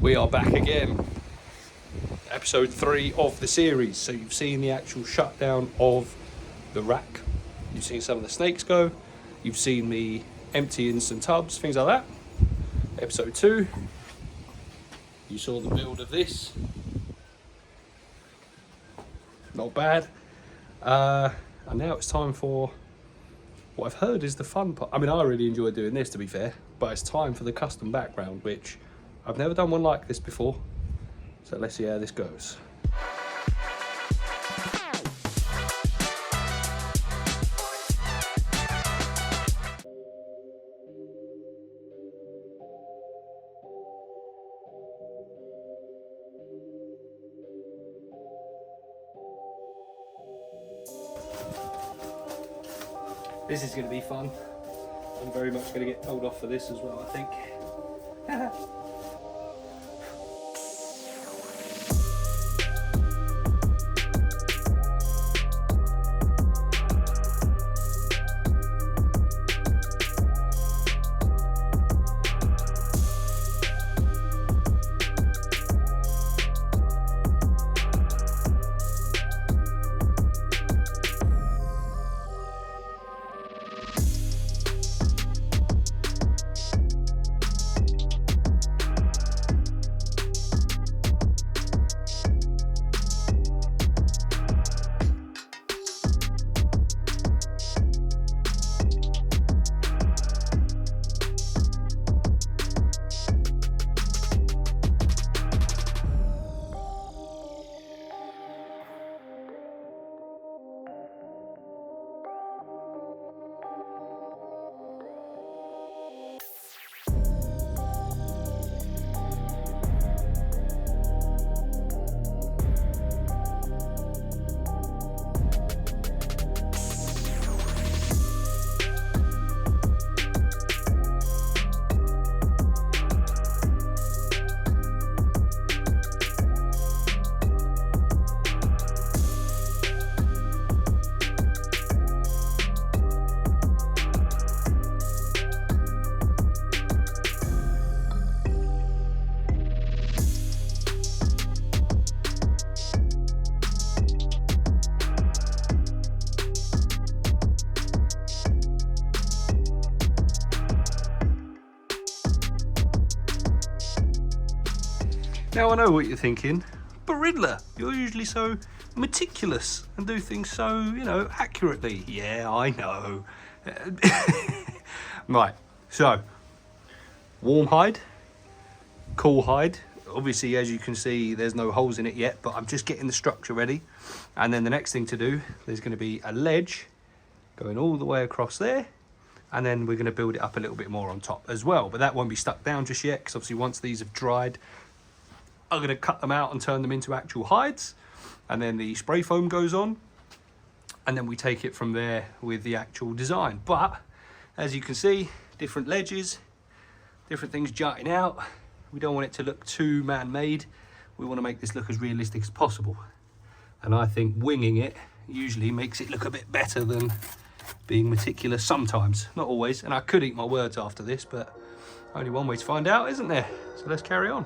We are back again. Episode 3 of the series. So you've seen the actual shutdown of the rack. You've seen some of the snakes go. You've seen me emptying some tubs, things like that. Episode 2, you saw the build of this. Not bad. And now it's time for what I've heard is the fun part. I mean, I really enjoy doing this, to be fair, but it's time for the custom background, which I've never done one like this before. So let's see how this goes. This is going to be fun. I'm very much going to get told off for this as well, I think. Now I know what you're thinking, but Riddler, you're usually so meticulous and do things so, you know, accurately. Yeah, I know. Right, so, warm hide, cool hide. Obviously, as you can see, there's no holes in it yet, but I'm just getting the structure ready. And then the next thing to do, there's going to be a ledge going all the way across there. And then we're going to build it up a little bit more on top as well. But that won't be stuck down just yet, because obviously once these have dried, I'm going to cut them out and turn them into actual hides, and then the spray foam goes on, and then we take it from there with the actual design. But as you can see, different ledges, different things jutting out. We don't want it to look too man-made. We want to make this look as realistic as possible, and I think winging it usually makes it look a bit better than being meticulous sometimes, not always. And I could eat my words after this, but only one way to find out, isn't there? So let's carry on.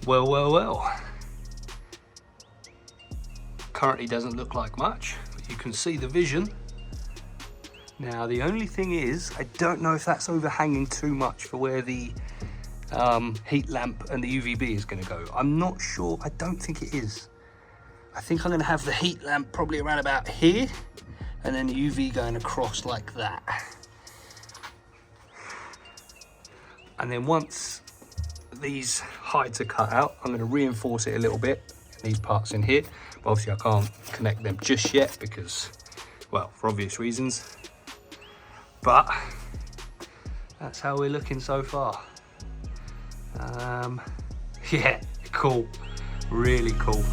Well. Currently doesn't look like much, but you can see the vision. Now the only thing is, I don't know if that's overhanging too much for where the heat lamp and the UVB is going to go. I'm not sure. I don't think it is. I think I'm going to have the heat lamp probably around about here, and then the UV going across like that. And then once these hides are cut out, I'm going to reinforce it a little bit in these parts in here. But obviously I can't connect them just yet because, well, for obvious reasons. But that's how we're looking so far. Yeah, cool, really cool.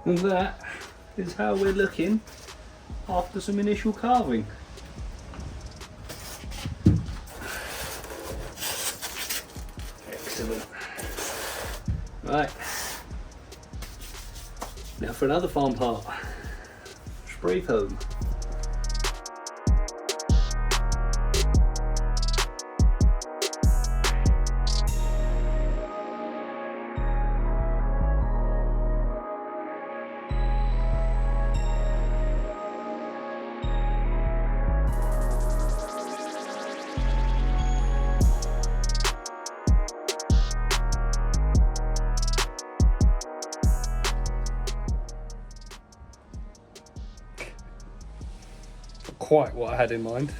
And that is how we're looking after some initial carving. Excellent. Right, now for another fun part, spray foam. Quite what I had in mind.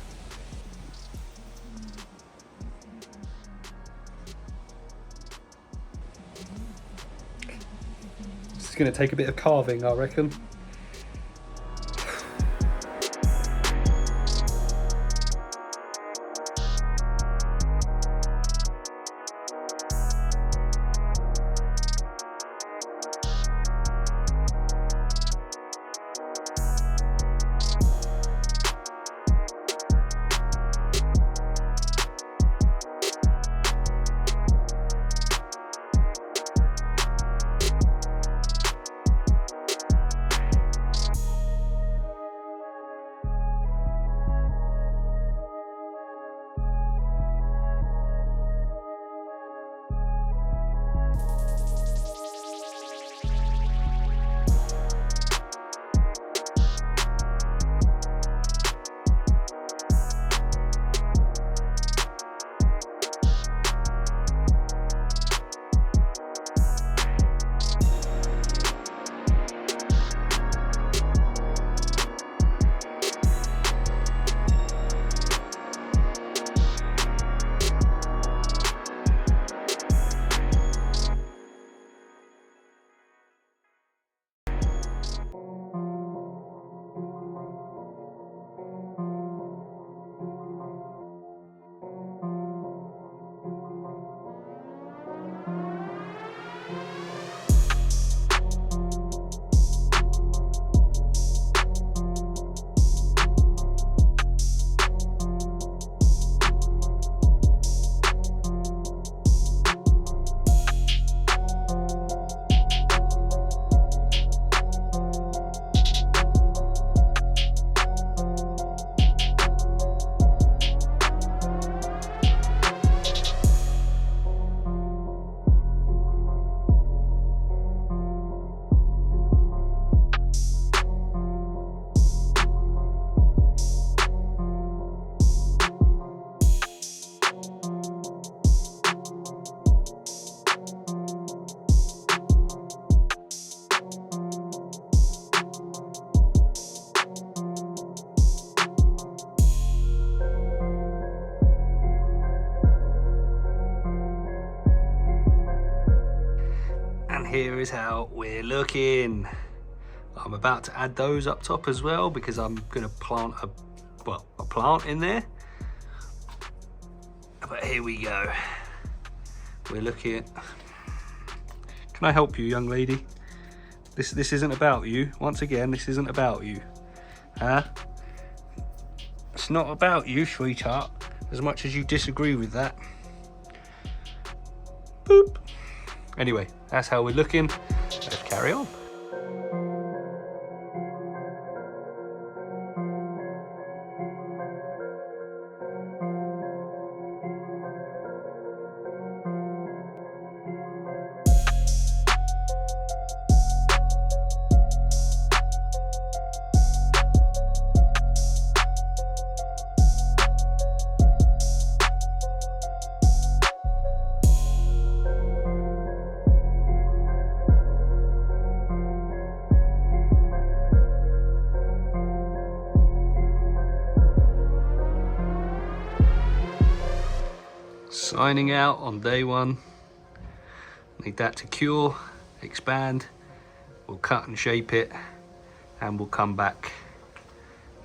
This is going to take a bit of carving, I reckon. here is how we're looking. I'm about to add those up top as well because I'm going to plant a plant in there. But here we go. We're looking. Can I help you, young lady? This isn't about you. Once again, this isn't about you. Huh? It's not about you, sweetheart, as much as you disagree with that. Boop. Anyway, that's how we're looking. Let's carry on. Signing out on day one. Need that to cure, expand. We'll cut and shape it, and we'll come back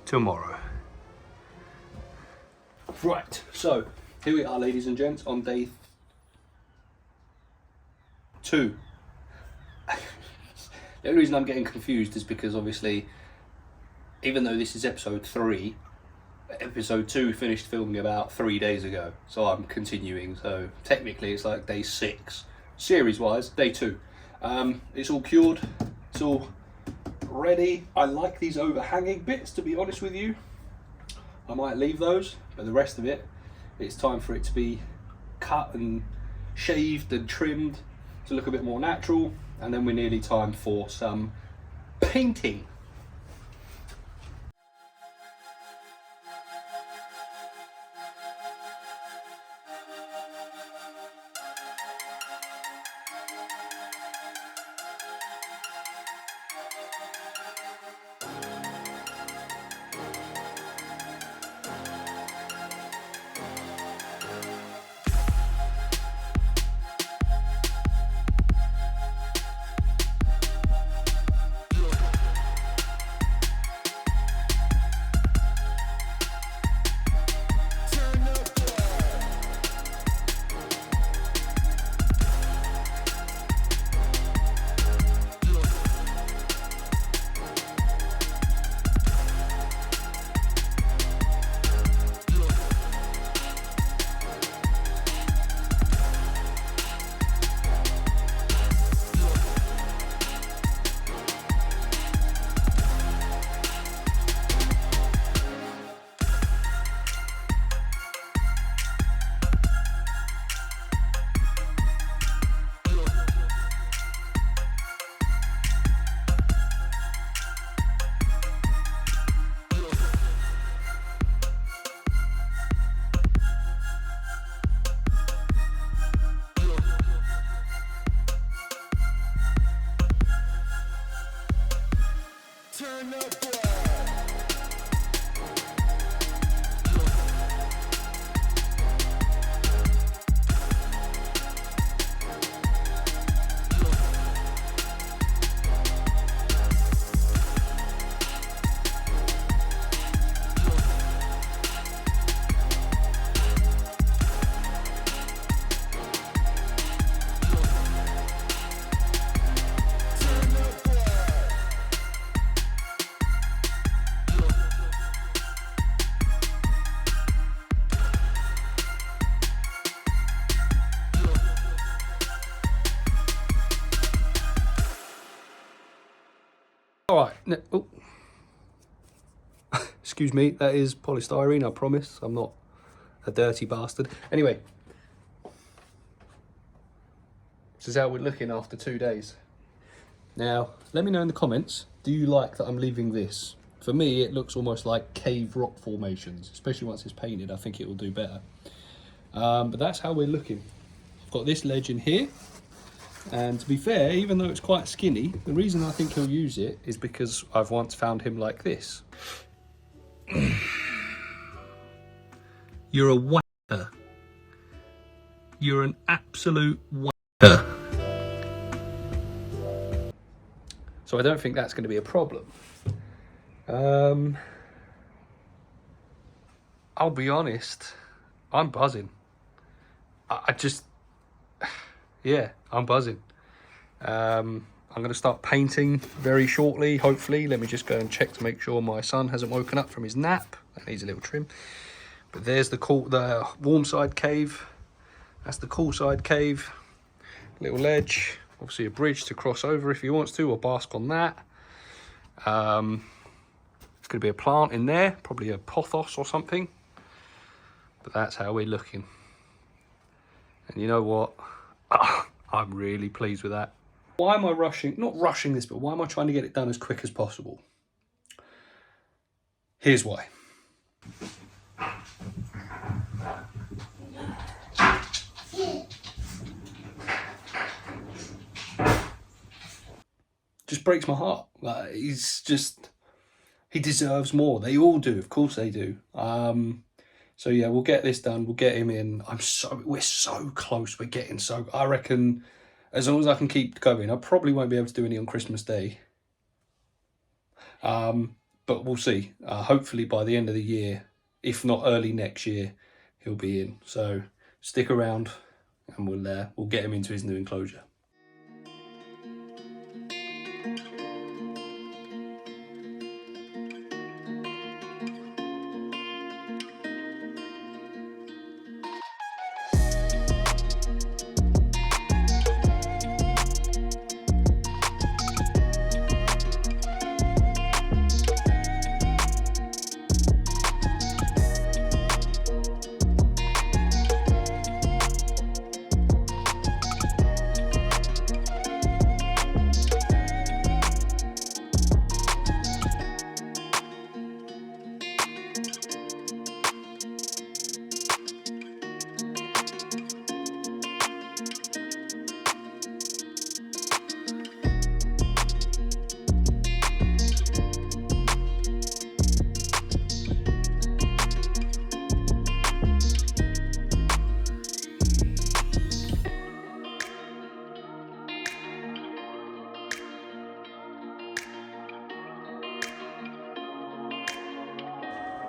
tomorrow. Right, so here we are, ladies and gents, on day 2. The only reason I'm getting confused is because obviously, even though this is episode 3, episode 2 finished filming about 3 days ago, so I'm continuing, so technically it's like day 6 series wise, day 2. It's all cured, it's all ready. I like these overhanging bits, to be honest with you. I might leave those, but the rest of it, it's time for it to be cut and shaved and trimmed to look a bit more natural, and then we're nearly time for some painting. All right, oh. Excuse me, that is polystyrene, I promise. I'm not a dirty bastard. Anyway, this is how we're looking after 2 days. Now, let me know in the comments, do you like that I'm leaving this? For me, it looks almost like cave rock formations, especially once it's painted. I think it will do better. But that's how we're looking. I've got this ledge in here. And to be fair, even though it's quite skinny, the reason I think he'll use it is because I've once found him like this. You're a wanker. You're an absolute wanker. So I don't think that's going to be a problem. I'll be honest, I'm buzzing. I just, yeah, I'm buzzing. I'm going to start painting very shortly, hopefully. Let me just go and check to make sure my son hasn't woken up from his nap. That needs a little trim. But there's the warm side cave. That's the cool side cave. Little ledge. Obviously a bridge to cross over if he wants to, or bask on that. There's going to be a plant in there, probably a pothos or something. But that's how we're looking. And you know what? I'm really pleased with that. Why am I rushing? Not rushing this, but why am I trying to get it done as quick as possible? Here's why. Just breaks my heart. Like, he deserves more. They all do, of course they do. So yeah, we'll get this done. We'll get him in. We're so close. We're getting so. I reckon, as long as I can keep going, I probably won't be able to do any on Christmas Day. But we'll see. Hopefully by the end of the year, if not early next year, he'll be in. So stick around, and we'll get him into his new enclosure.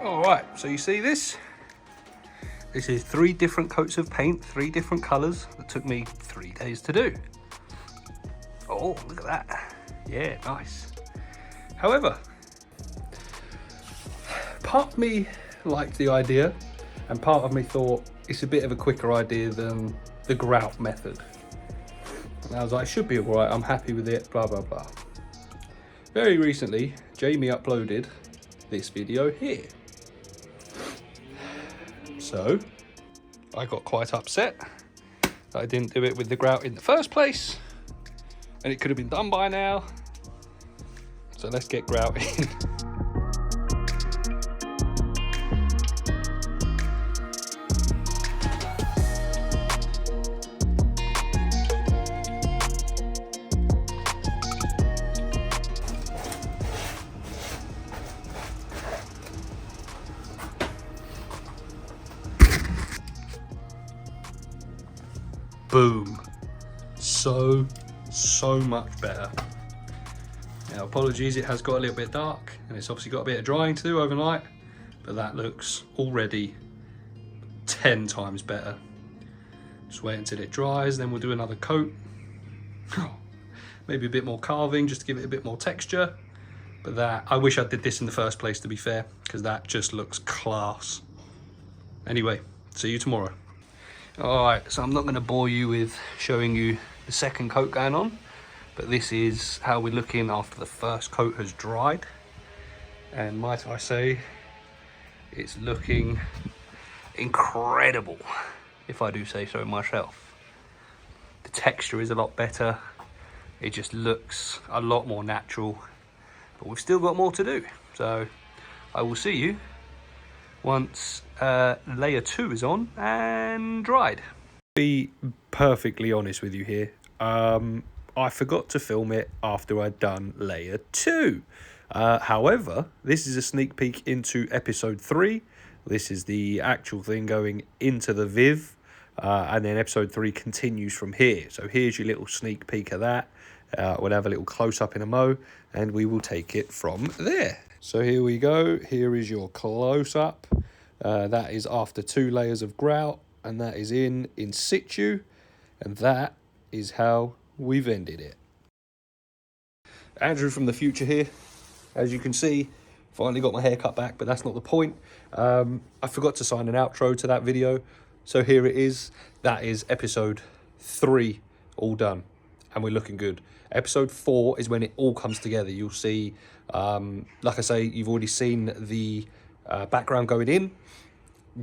All right, so you see this? This is 3 different coats of paint, 3 different colors that took me 3 days to do. Oh, look at that. Yeah, nice. However, part of me liked the idea, and part of me thought it's a bit of a quicker idea than the grout method. And I was like, it should be all right, I'm happy with it, blah, blah, blah. Very recently, Jamie uploaded this video here. So, I got quite upset that I didn't do it with the grout in the first place, and it could have been done by now. So let's get grout in. Boom. So much better. Now, apologies, it has got a little bit dark, and it's obviously got a bit of drying to do overnight, but that looks already 10 times better. Just wait until it dries, then we'll do another coat. Maybe a bit more carving, just to give it a bit more texture. But I wish I did this in the first place, to be fair, because that just looks class. Anyway, see you tomorrow. Alright, so I'm not going to bore you with showing you the second coat going on, but this is how we're looking after the first coat has dried. And might I say, it's looking incredible, if I do say so myself. The texture is a lot better, it just looks a lot more natural, but we've still got more to do. So I will see you once layer 2 is on and dried. Be perfectly honest with you here, I forgot to film it after I'd done layer 2. However, this is a sneak peek into episode 3. This is the actual thing going into the Viv, and then episode 3 continues from here. So here's your little sneak peek of that, We'll have a little close-up in a mo, and we will take it from there. So here we go. Here is your close-up. That is after 2 layers of grout, and that is in situ, and that is how we've ended it. Andrew from the future here. As you can see, finally got my hair cut back, but that's not the point. I forgot to sign an outro to that video, so here it is. That is episode 3 all done, and we're looking good. Episode 4 is when it all comes together. You'll see, like I say, you've already seen the background going in.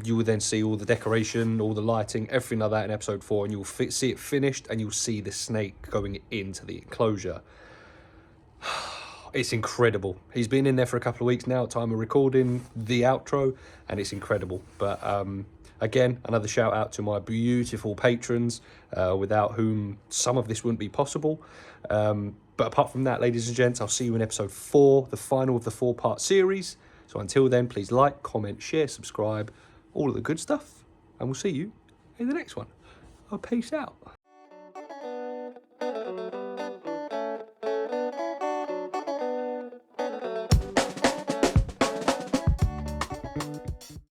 You will then see all the decoration, all the lighting, everything like that in episode 4, and you'll see it finished, and you'll see the snake going into the enclosure. It's incredible. He's been in there for a couple of weeks now at time of recording the outro, and it's incredible. But again, another shout out to my beautiful patrons, without whom some of this wouldn't be possible. But apart from that, ladies and gents, I'll see you in episode 4, the final of the 4-part series. So until then, please like, comment, share, subscribe, all of the good stuff, and we'll see you in the next one. Peace out.